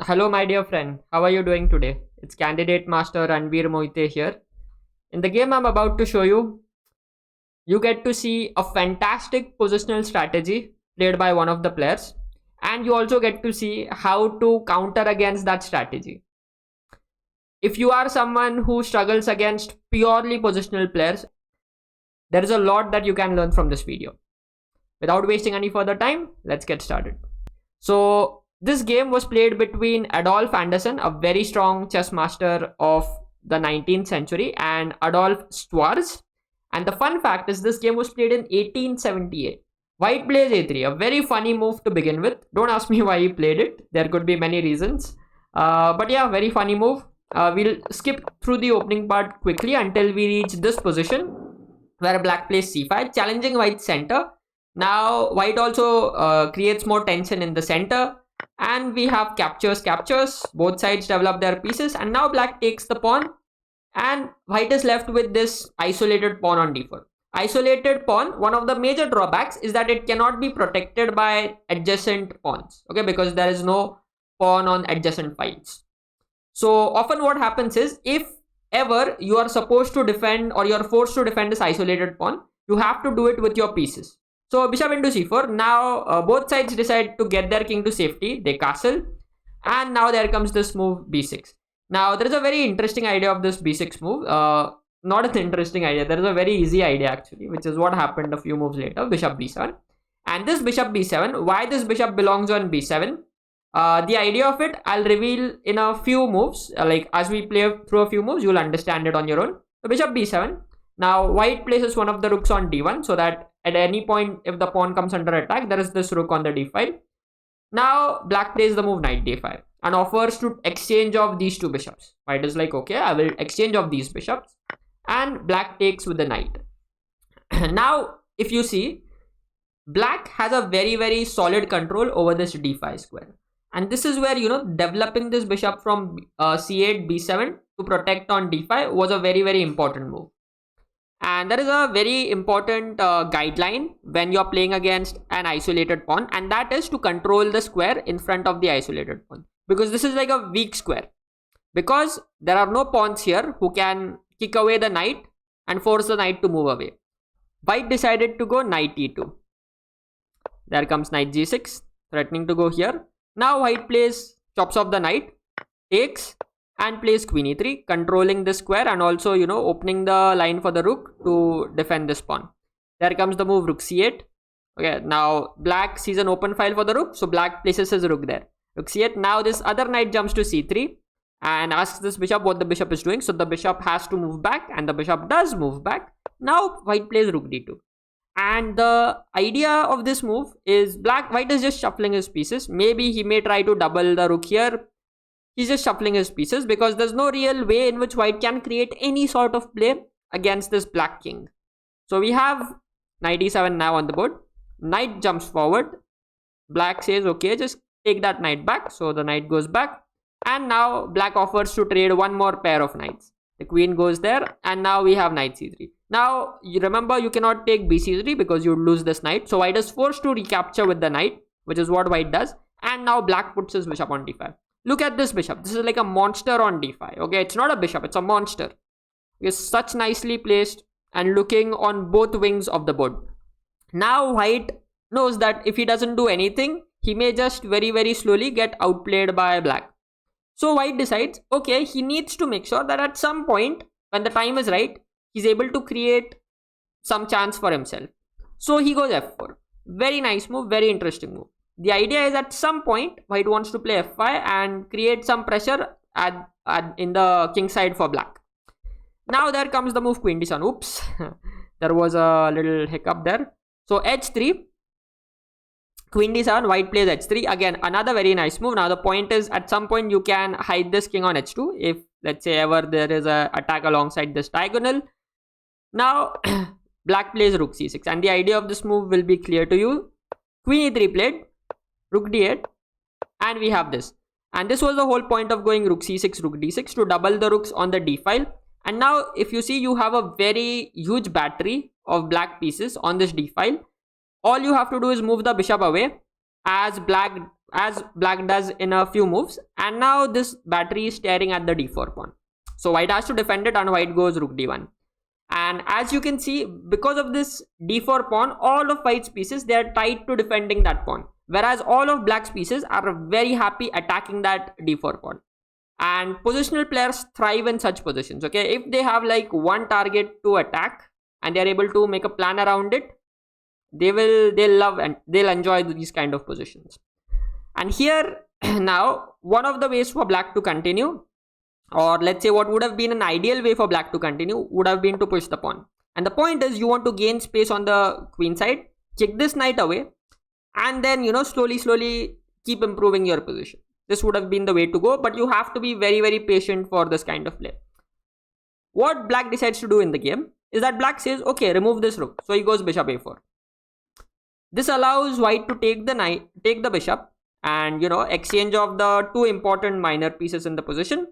Hello, my dear friend. How are you doing today? It's Candidate Master Ranveer Moite here. In the game I'm about to show you, you get to see a fantastic positional strategy played by one of the players, and you also get to see how to counter against that strategy. If you are someone who struggles against purely positional players, there is a lot that you can learn from this video. Without wasting any further time, let's get started. So, this game was played between Adolf Anderssen, a very strong chess master of the 19th century, and Adolf Schwarz. And the fun fact is this game was played in 1878. White plays a3, a very funny move to begin with. Don't ask me why he played it. There could be many reasons. But yeah, very funny move. We'll skip through the opening part quickly until we reach this position where black plays c5, challenging white's center. Now white also creates more tension in the center, and we have captures. Both sides develop their pieces, and now black takes the pawn, and white is left with this isolated pawn on d4. Isolated pawn, one of the major drawbacks is that it cannot be protected by adjacent pawns, okay, because there is no pawn on adjacent files. So often what happens is, if ever you are supposed to defend or you are forced to defend this isolated pawn, you have to do it with your pieces. So bishop into c4. Now both sides decide to get their king to safety. They castle, and now there comes this move b6. Now there is a very interesting idea of this b6 move. Not an interesting idea. There is a very easy idea actually, which is what happened a few moves later. Bishop b7, and this bishop b7. Why this bishop belongs on b7? The idea of it I'll reveal in a few moves. Like as we play through a few moves, you'll understand it on your own. So bishop b7. Now white places one of the rooks on d1 so that at any point if the pawn comes under attack, there is this rook on the d file. Now black plays the move knight d5 and offers to exchange of these two bishops. White is like, okay, I will exchange of these bishops, and black takes with the knight. Now if you see, black has a very solid control over this d5 square, and this is where, you know, developing this bishop from c8 b7 to protect on d5 was a very important move. And there is a very important guideline when you're playing against an isolated pawn, and that is to control the square in front of the isolated pawn, because this is like a weak square, because there are no pawns here who can kick away the knight and force the knight to move away. White decided to go knight e2. There comes knight g6, threatening to go here. Now white plays, chops off the knight, takes, and plays queen e3, controlling this square and also, you know, opening the line for the rook to defend this pawn. There comes the move rook c8. Okay, now black sees an open file for the rook, so black places his rook there. Rook c8. Now this other knight jumps to c3 and asks this bishop what the bishop is doing. So the bishop has to move back, and the bishop does move back. Now white plays rook d2. And the idea of this move is white is just shuffling his pieces. Maybe he may try to double the rook here. He's just shuffling his pieces because there's no real way in which white can create any sort of play against this black king. So we have knight e7 now on the board. Knight jumps forward. Black says, okay, just take that knight back. So the knight goes back. And now black offers to trade one more pair of knights. The queen goes there, and now we have knight c3. Now, you remember, you cannot take bc3 because you lose this knight. So white is forced to recapture with the knight, which is what white does. And now black puts his bishop on d5. Look at this bishop. This is like a monster on d5. Okay, it's not a bishop, it's a monster. It's such nicely placed and looking on both wings of the board. Now white knows that if he doesn't do anything, he may just very slowly get outplayed by black. So white decides, okay, he needs to make sure that at some point, when the time is right, he's able to create some chance for himself. So he goes f4. Very nice move, very interesting move. The idea is at some point, white wants to play f5 and create some pressure in the king side for black. Now there comes the move queen d7. Oops, there was a little hiccup there. So h3, queen d7, white plays h3. Again, another very nice move. Now the point is, at some point you can hide this king on h2 if, let's say, ever there is a attack alongside this diagonal. Now black plays rook c6, and the idea of this move will be clear to you. Queen e3 played, rook d8, and we have this. And this was the whole point of going rook c6, rook d6, to double the rooks on the d file. And now if you see, you have a very huge battery of black pieces on this d file. All you have to do is move the bishop away as as black does in a few moves. And now this battery is staring at the d4 pawn. So white has to defend it, and white goes rook d1. And as you can see, because of this d4 pawn, all of white's pieces, they are tied to defending that pawn, whereas all of black's pieces are very happy attacking that d4 pawn. And positional players thrive in such positions. Okay, if they have like one target to attack and they are able to make a plan around it, they'll love and they'll enjoy these kind of positions. And here now, one of the ways for black to continue, or let's say what would have been an ideal way for black to continue, would have been to push the pawn. And the point is, you want to gain space on the queen side, kick this knight away, and then, you know, slowly keep improving your position. This would have been the way to go, but you have to be very patient for this kind of play. What black decides to do in the game is that black says, okay, remove this rook. So he goes bishop a4. This allows white to take the bishop, and, you know, exchange of the two important minor pieces in the position.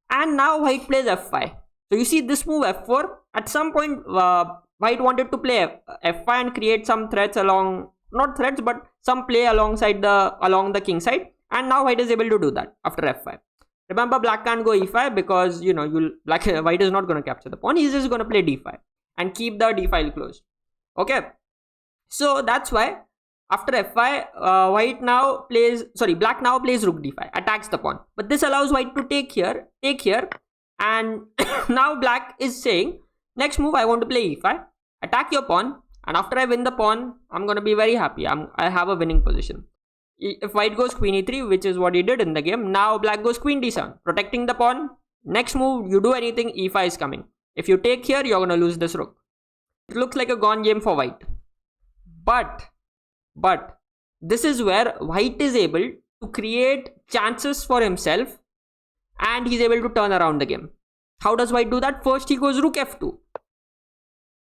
And now white plays f5. So you see this move f4. At some point, white wanted to play f5 and create some threats along, not threats, but some play along the king side. And now white is able to do that after f5. Remember, black can't go e5 because, you know, white is not going to capture the pawn. He's just going to play d5 and keep the d file closed. Okay. So that's why after f5, black now plays rook d5, attacks the pawn. But this allows white to take here, and now black is saying, next move I want to play e5, attack your pawn, and after I win the pawn, I'm going to be very happy. I have a winning position. If white goes queen e3, which is what he did in the game, now black goes queen d7, protecting the pawn. Next move, you do anything, e5 is coming. If you take here, you're going to lose this rook. It looks like a gone game for white. But this is where white is able to create chances for himself, and he's able to turn around the game. How does white do that? First, he goes rook f2.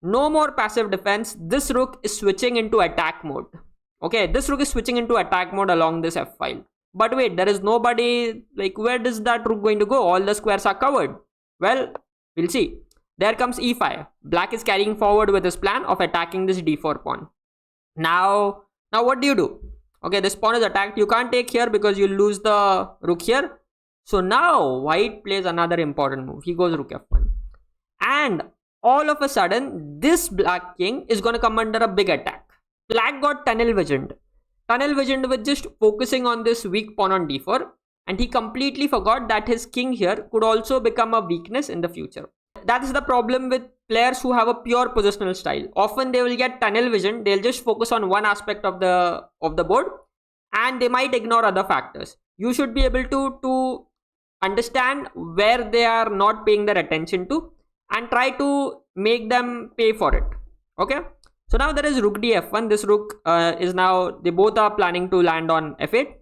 No more passive defense. This rook is switching into attack mode. Okay, this rook is switching into attack mode along this f file. But wait, there is nobody, like, where is that rook going to go? All the squares are covered. Well, we'll see. There comes e5. Black is carrying forward with his plan of attacking this d4 pawn. Now what do you do? Okay, this pawn is attacked. You can't take here because you lose the rook here. So now white plays another important move. He goes rook f1. And all of a sudden, this black king is going to come under a big attack. Black got tunnel visioned with just focusing on this weak pawn on d4. And he completely forgot that his king here could also become a weakness in the future. That is the problem with players who have a pure positional style. Often they will get tunnel vision. They'll just focus on one aspect of the board, and they might ignore other factors. You should be able to understand where they are not paying their attention to and try to make them pay for it. Okay. So now there is rook df1. This rook is now, they both are planning to land on f8.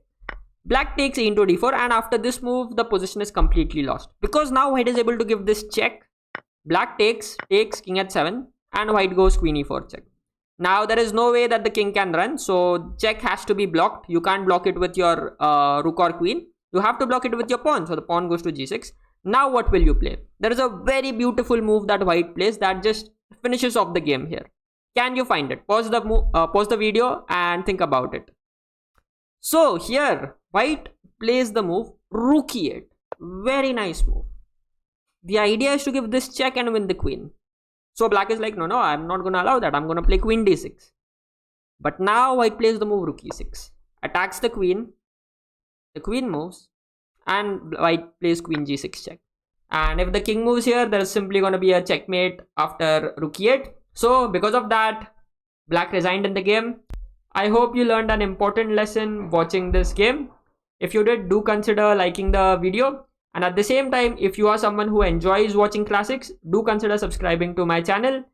Black takes e into d4, and after this move, the position is completely lost. Because now white is able to give this check. Black takes king h7, and white goes queen e4 check. Now there is no way that the king can run, so check has to be blocked. You can't block it with your rook or queen. You have to block it with your pawn, so the pawn goes to g6. Now what will you play? There is a very beautiful move that white plays that just finishes off the game here. Can you find it? Pause the video and think about it. So here, white plays the move rook e8. Very nice move. The idea is to give this check and win the queen. So black is like, no, I'm not going to allow that. I'm going to play queen d6. But now white plays the move rook e6. Attacks the queen. The queen moves. And white plays queen g6 check. And if the king moves here, there's simply going to be a checkmate after rook e8. So because of that, black resigned in the game. I hope you learned an important lesson watching this game. If you did, do consider liking the video. And at the same time, if you are someone who enjoys watching classics, do consider subscribing to my channel